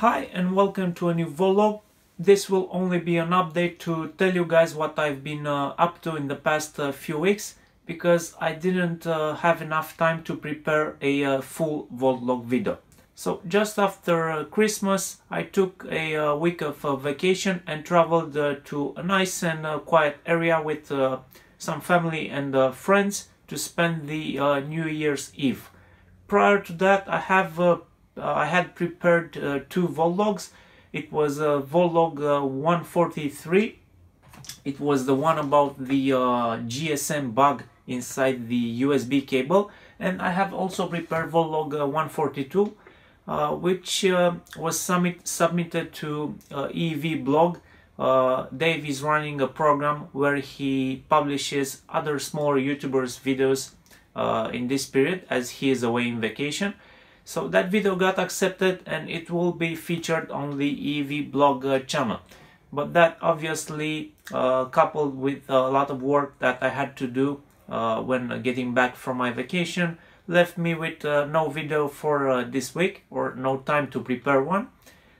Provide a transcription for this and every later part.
Hi and welcome to a new vlog. This will only be an update to tell you guys what I've been up to in the past few weeks, because I didn't have enough time to prepare a full Voltlog video. So just after Christmas I took a week of vacation and traveled to a nice and quiet area with some family and friends to spend the New Year's Eve. Prior to that I had prepared two Voltlogs. It was Voltlog 143. It was the one about the GSM bug inside the USB cable, and I have also prepared Voltlog 142, which was submitted to EV blog. Dave is running a program where he publishes other smaller YouTubers' videos in this period as he is away in vacation. So that video got accepted and it will be featured on the EV blog channel. But that obviously coupled with a lot of work that I had to do when getting back from my vacation left me with no video for this week, or no time to prepare one.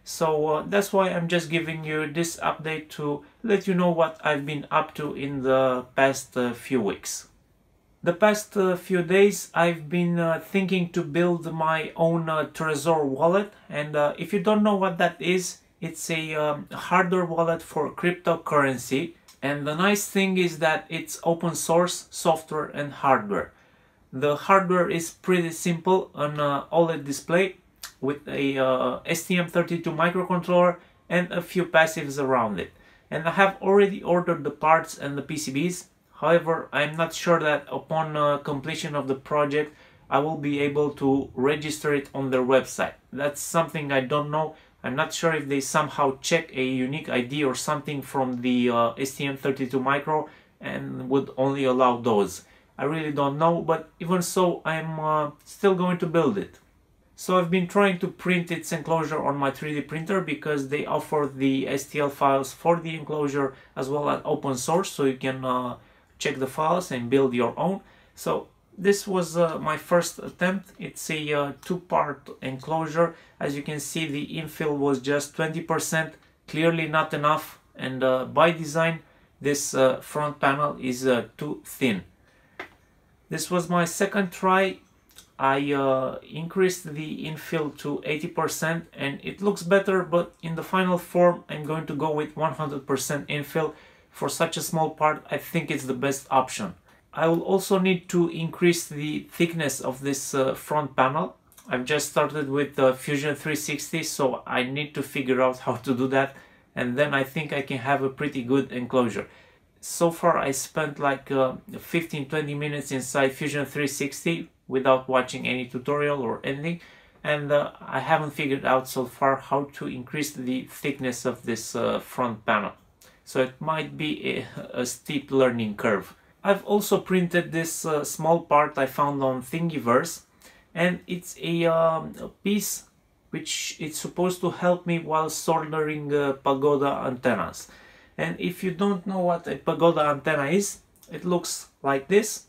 So that's why I'm just giving you this update to let you know what I've been up to in the past few weeks. The past few days I've been thinking to build my own Trezor wallet, and if you don't know what that is, it's a hardware wallet for cryptocurrency, and the nice thing is that it's open source software and hardware. The hardware is pretty simple, an OLED display with a STM32 microcontroller and a few passives around it, and I have already ordered the parts and the PCBs. However, I'm not sure that upon completion of the project I will be able to register it on their website. That's something I don't know. I'm not sure if they somehow check a unique ID or something from the STM32 micro and would only allow those. I really don't know, but even so I'm still going to build it. So I've been trying to print its enclosure on my 3D printer because they offer the STL files for the enclosure as well as open source, so you can check the files and build your own. So this was my first attempt. It's a two-part enclosure. As you can see, the infill was just 20%, clearly not enough, and by design this front panel is too thin. This was my second try. I increased the infill to 80% and it looks better, but in the final form I'm going to go with 100% infill. For such a small part, I think it's the best option. I will also need to increase the thickness of this front panel. I've just started with Fusion 360, so I need to figure out how to do that, and then I think I can have a pretty good enclosure. So far I spent like 15-20 minutes inside Fusion 360 without watching any tutorial or anything, and I haven't figured out so far how to increase the thickness of this front panel. So it might be a steep learning curve. I've also printed this small part I found on Thingiverse, and it's a piece which is supposed to help me while soldering Pagoda antennas. And if you don't know what a Pagoda antenna is, it looks like this,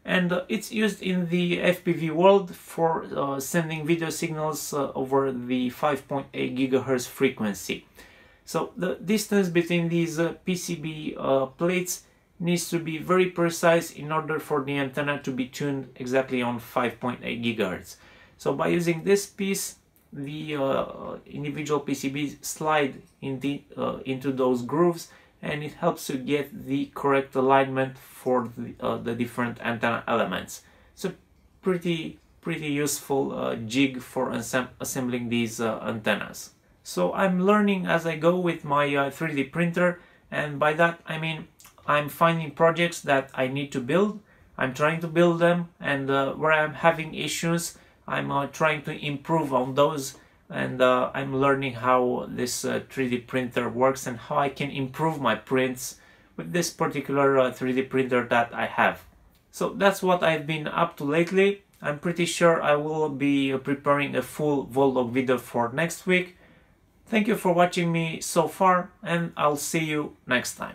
and it's used in the FPV world for sending video signals over the 5.8 GHz frequency. So the distance between these PCB plates needs to be very precise in order for the antenna to be tuned exactly on 5.8 GHz. So by using this piece, the individual PCBs slide into those grooves, and it helps you get the correct alignment for the different antenna elements. It's a pretty useful jig for assembling these antennas. So I'm learning as I go with my 3D printer, and by that I mean I'm finding projects that I need to build, I'm trying to build them, and where I'm having issues I'm trying to improve on those, and I'm learning how this 3D printer works and how I can improve my prints with this particular 3D printer that I have. So that's what I've been up to lately. I'm pretty sure I will be preparing a full Voltlog video for next week. Thank you for watching me so far, and I'll see you next time.